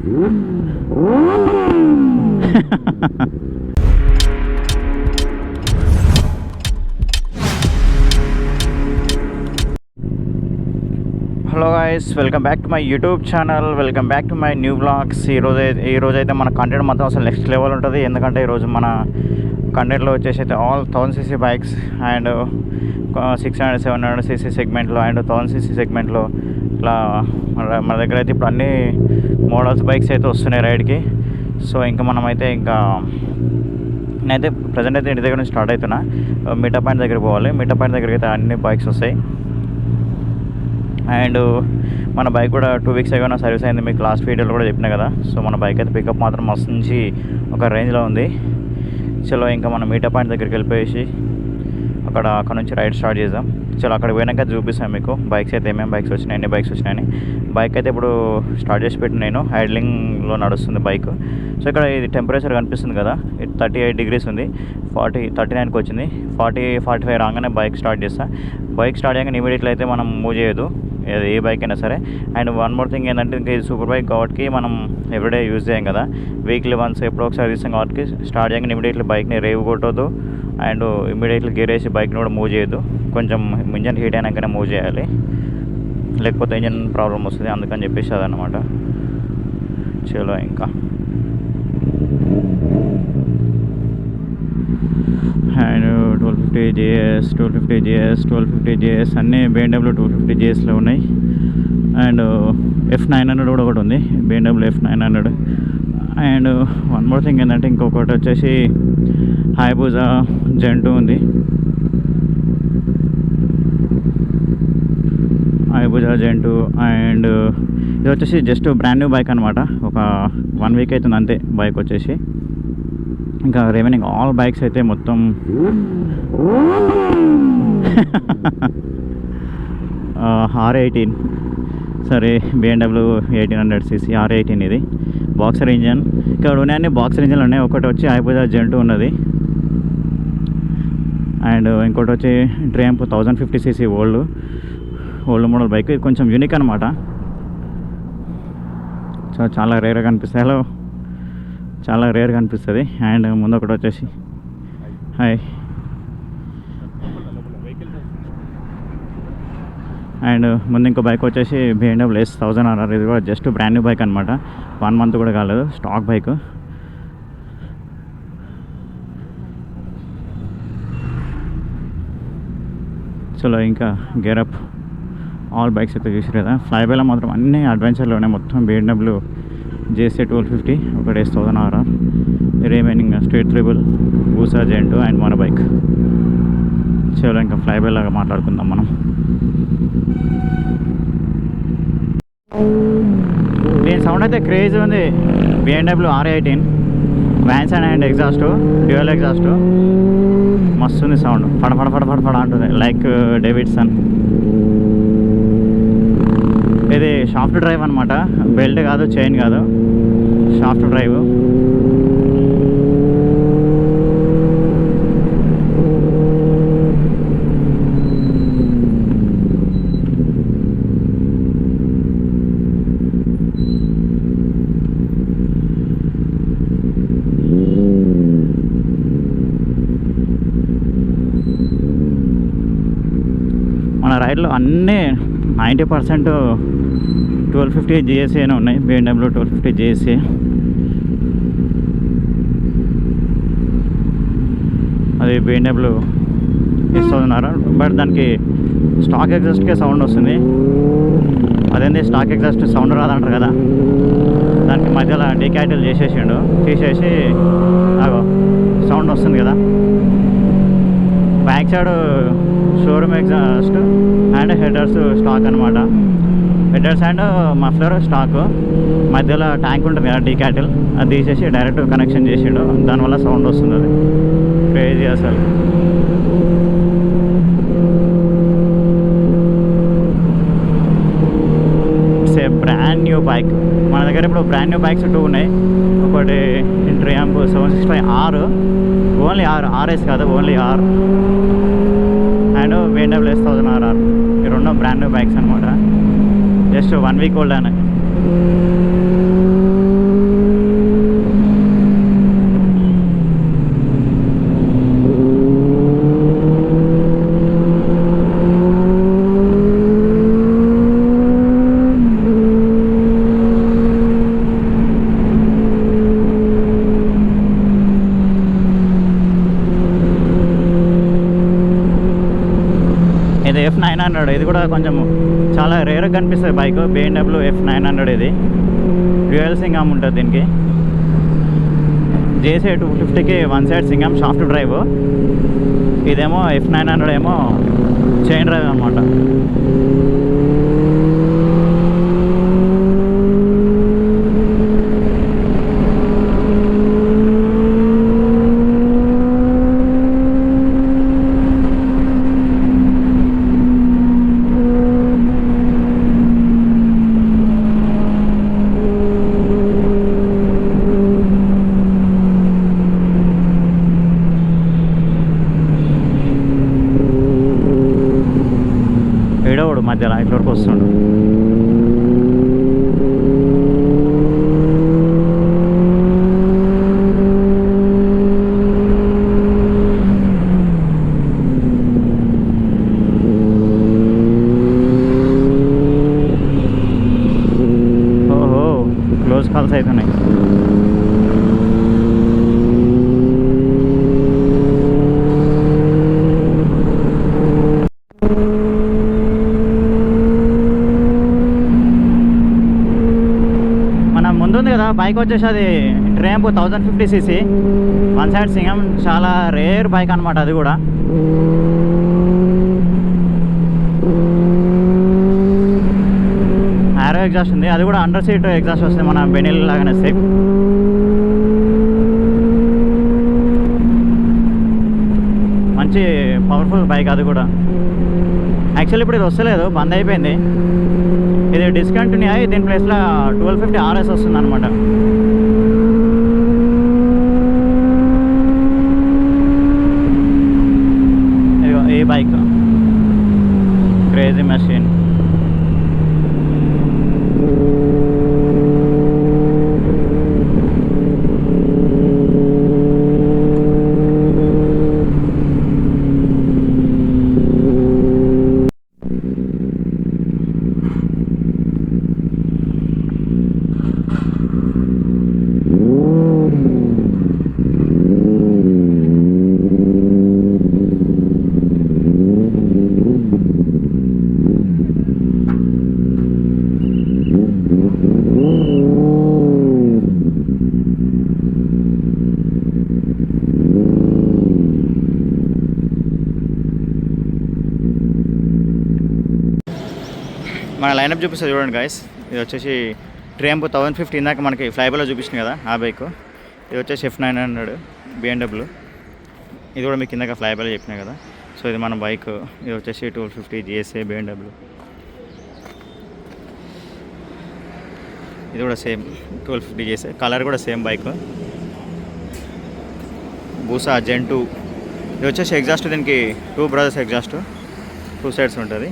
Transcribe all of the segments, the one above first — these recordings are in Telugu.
Hello guys, welcome back to my YouTube channel, welcome back to my new blogs. ఈరోజు అయితే మన కంటెంట్ మొత్తం అసలు నెక్స్ట్ లెవెల్ ఉంటుంది. ఎందుకంటే ఈరోజు మన కంటెంట్లో వచ్చేసి అయితే all 1000cc bikes and 600 700cc సెగ్మెంట్లో అండ్ 1000cc సెగ్మెంట్లో ఇట్లా మన దగ్గర అయితే ఇప్పుడు అన్ని మోడల్స్ బైక్స్ అయితే వస్తున్నాయి రైడ్కి. సో ఇంకా మనమైతే నేనైతే ప్రజెంట్ అయితే ఇంటి దగ్గర నుంచి స్టార్ట్ అవుతున్నా. మీటప్ పాయింట్ దగ్గరికి పోవాలి. మీటప్ పాయింట్ దగ్గరికి అయితే అన్ని బైక్స్ వస్తాయి. అండ్ మన బైక్ కూడా 2 weeks అయ్యో సర్వీస్ అయింది. మీకు లాస్ట్ వీడియోలో కూడా చెప్పినా కదా. సో మన బైక్ అయితే పికప్ మాత్రం మస్తు నుంచి ఒక రేంజ్లో ఉంది. చలో ఇంకా మనం మీటప్ పాయింట్ దగ్గరికి వెళ్ళిపోయేసి అక్కడ నుంచి రైడ్ స్టార్ట్ చేద్దాం. చలో అక్కడికి పోయినాక చూపిస్తాను మీకు బైక్స్ అయితే ఏమేమి బైక్స్ వచ్చినాయి, ఎన్ని బైక్స్ వచ్చినాయని. బైక్ అయితే ఇప్పుడు స్టార్ట్ చేసి పెట్టి నేను ఐడ్లింగ్లో నడుస్తుంది బైక్. సో ఇక్కడ ఇది టెంపరేచర్ కనిపిస్తుంది కదా, ఇది 38 degrees ఉంది. 39కి వచ్చింది. 40-45 రాగానే బైక్ స్టార్ట్ చేస్తా. బైక్ స్టార్ట్ అయ్యాక ఇమీడియట్లీ అయితే మనం మూవ్ చేయదు, ఏ బైక్ అయినా సరే. అండ్ వన్ మోర్ థింగ్ ఏంటంటే ఇంకా ఇది సూపర్ బైక్ కాబట్టి మనం ఎవ్రీడే యూజ్ చేయం కదా, వీక్లీ వన్స్ ఎప్పుడో ఒకసారి తీస్తాం కాబట్టి స్టార్ట్ చేయగానే ఇమీడియట్లీ బైక్ని రేవ్ కొట్టొద్దు అండ్ ఇమీడియట్లీ గేర్ వేసి బైక్ని కూడా మూవ్ చేయొద్దు. కొంచెం ఇంజన్ హీట్ అయినాకనే మూవ్ చేయాలి, లేకపోతే ఇంజన్ ప్రాబ్లం వస్తుంది. అందుకని చెప్పేసి అదనమాట. చలో ఇంకా అండ్ 1250 GS అన్నీ BMW 250 GSలో ఉన్నాయి. అండ్ F900 కూడా ఒకటి ఉంది, BMW F900. And one more thing ఏంటంటే ఇంకొకటి వచ్చేసి హైబూజా Gen 2 ఉంది. హైబూజా Gen 2 అండ్ ఇది వచ్చేసి జస్ట్ బ్రాండ్ న్యూ బైక్ అనమాట. ఒక 1 week అవుతుంది అంతే బైక్ వచ్చేసి. ఇంకా రిమైనింగ్ ఆల్ బైక్స్ అయితే మొత్తం R18 సరే, BMW 1800cc R18 ఇది బాక్సర్ ఇంజన్. ఇక్కడ ఉన్నాయన్నీ బాక్సర్ ఇంజన్లు ఉన్నాయి. ఒకటి వచ్చి హైబూజా Gen 2 ఉన్నది అండ్ ఇంకోటి వచ్చి Triumph 1050cc old model bike. ఇది కొంచెం యూనిక్ అనమాట, సో చాలా రేర్గా కనిపిస్తాయి. హలో, చాలా రేర్గా కనిపిస్తుంది. అండ్ ముందు ఒకటి వచ్చేసి హాయ్. అండ్ ముందు ఇంకో బైక్ వచ్చేసి BMW S1000RR. ఇది కూడా జస్ట్ బ్రాండ్ న్యూ బైక్ అనమాట, 1 month కూడా కాలేదు, స్టాక్ బైక్. చలో ఇంకా గేరప్ ఆల్ బైక్స్ అయితే చూసి కదా. ఫ్లైబేలో మాత్రం అన్ని అడ్వెంచర్లోనే మొత్తం BMW JC 1250, ఒకటి S1000RR, remaining street triple, Boosa Gen 2 and మన బైక్. చలో ఇంకా ఫ్లైబే లాగా మాట్లాడుకుందాం మనం. దీని సౌండ్ అయితే క్రేజ్ ఉంది. BMW R18 wands and exhaust, dual exhaust, మస్తు ఉంది సౌండ్. ఫడ అంటుంది లైక్ డేవిడ్సన్. ఇది షాఫ్ట్ డ్రైవ్ అనమాట, బెల్ట్ కాదు, చైన్ కాదు, షాఫ్ట్ డ్రైవ్. మన రైడ్లో అన్నీ 90% 1250 GSC అనే ఉన్నాయి. BMW 1250 GSC. అది BMW S1000RR, బట్ దానికి స్టాక్ ఎగ్జాస్ట్కే సౌండ్ వస్తుంది. అదేంటి స్టాక్ ఎగ్జాస్ట్ సౌండ్ రాదంటారు కదా, దానికి మధ్యలో డీక్యాటిల్ తీసేసి అగో సౌండ్ వస్తుంది కదా. Back side showroom exhaust and headers stock అనమాట. హెడర్స్ అండ్ మఫ్లర్ స్టాక్, మధ్యలో ట్యాంక్ ఉంటుంది కదా డీక్యాటిల్, అది తీసేసి డైరెక్ట్ కనెక్షన్ చేసిండు, దానివల్ల సౌండ్ వస్తుంది. అది క్రేజీ అసలు. It's a brand new bike. మన దగ్గర ఇప్పుడు బ్రాండ్ న్యూ బైక్స్ 2 ఉన్నాయి. ఒకటి ట్రయంఫ్ 765R, ఓన్లీ RS కాదు, only R. And BMW S1000RR. ఈ 2 బ్రాండ్ న్యూ బైక్స్ అనమాట, జస్ట్ 1 week ఓల్డ్ అని. F900 ఇది కూడా కొంచెం చాలా రేర్గా కనిపిస్తుంది బైక్. BMW F900 ఇది డ్యూయల్ సింగమ్ ఉంటుంది దీనికి. JSA 250కి వన్ సైడ్ సింగమ్ సాఫ్ట్ డ్రైవ్. ఇదేమో F900 ఏమో చైన్ డ్రైవ్ అనమాట. ఏడవడు మధ్యలో ఇట్ల వరకు వస్తుండు. ఓహో క్లోజ్ కాల్స్ అవుతున్నాయి. ముందుంది కదా బైక్ వచ్చేసి అది tramp 1050cc one side Singam. చాలా రేర్ బైక్ అనమాట అది కూడా. ఆరో ఎగ్జాస్ట్ ఉంది, అది కూడా అండర్ సీట్ ఎగ్జాస్ట్ వస్తుంది మన బెనిల్ లాగానే సేమ్. మంచి పవర్ఫుల్ బైక్ అది కూడా. యాక్చువల్లీ ఇప్పుడు ఇది వస్తలేదు, బంద్ అయిపోయింది. ఇది డిస్కంటిన్యూ అయ్యి దీని ప్లేస్లో 1250 RS వస్తుంది అనమాట. ఈ బైక్ క్రేజీ మెషిన్. మన లైనప్ చూపిస్తుంది చూడండి గాయస్. ఇది వచ్చేసి ట్రాంప్ 1050 ఇందాక మనకి ఫ్లైబర్లో చూపించింది కదా ఆ బైక్. ఇది వచ్చేసి F900 BMW. ఇది కూడా మీకు ఇందాక ఫ్లైబర్లో చెప్పినా కదా. సో ఇది మన బైక్. ఇది వచ్చేసి 1250 JSA BMW. ఇది కూడా సేమ్ 1250 JSA. కలర్ కూడా సేమ్ బైక్. బూసా Gen 2. ఇది వచ్చేసి ఎగ్జాస్ట్ దీనికి 2 బ్రదర్స్ ఎగ్జాస్ట్ 2 సైడ్స్ ఉంటుంది.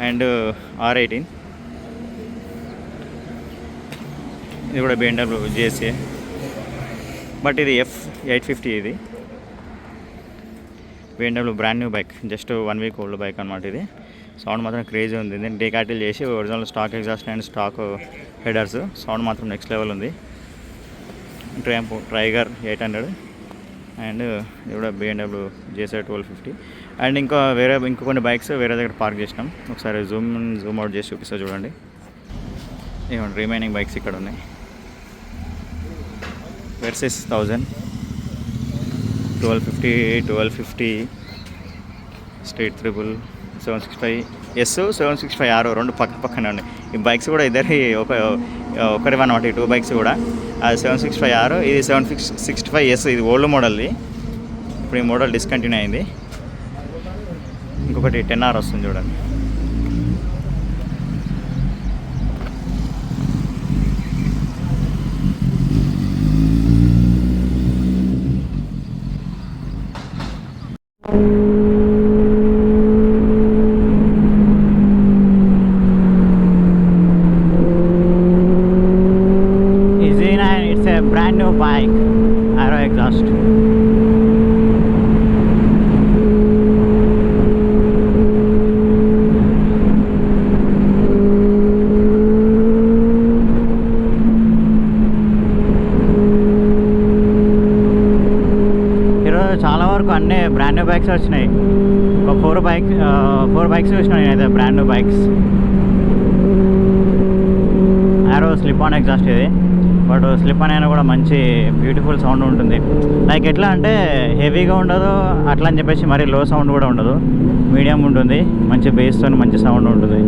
And R18. ఇది కూడా BMW JSA, బట్ ఇది F850. ఇది BMW brand new bike, just 1 week old bike అనమాట. ఇది సౌండ్ మాత్రం క్రేజీ ఉంది. దీన్ని డీకాటిల్ చేసి original stock exhaust and stock headers. Sound మాత్రం నెక్స్ట్ లెవెల్ ఉంది. ట్రాంప్ టైగర్ 800 అండ్ ఇది కూడా BMW JSA 1250. అండ్ ఇంకా కొన్ని బైక్స్ వేరే దగ్గర పార్క్ చేసినాం. ఒకసారి జూమ్ అవుట్ చేసి చూపిస్తా చూడండి. ఇవ్వండి రిమైనింగ్ బైక్స్ ఇక్కడ ఉన్నాయి. Versus 1000, 1250 street triple, 765 S, 765 R రెండు పక్కనే ఉన్నాయి. ఈ బైక్స్ కూడా ఒకరివన్నమాట. ఈ 2 బైక్స్ కూడా. అది 765 R, ఇది 765 S. ఇది ఓల్డ్ మోడల్ది. ఇప్పుడు ఈ మోడల్ డిస్కంటిన్యూ అయింది. ఇంకొకటి 10R వస్తుంది చూడండి. It's a brand new bike, Aero exhaust. చాలా వరకు అన్నీ బ్రాండ్ న్యూ బైక్స్ వచ్చినాయి. ఒక 4 బైక్స్ చూసిన నేనైతే, brand new bikes. Arrow slip on exhaust ఇది, బట్ స్లిప్ ఆన్ అయినా కూడా మంచి బ్యూటిఫుల్ సౌండ్ ఉంటుంది. లైక్ ఎట్లా అంటే హెవీగా ఉండదు అట్లా అని చెప్పేసి మరీ లో సౌండ్ కూడా ఉండదు, మీడియం ఉంటుంది, మంచి బేస్తో మంచి సౌండ్ ఉంటుంది.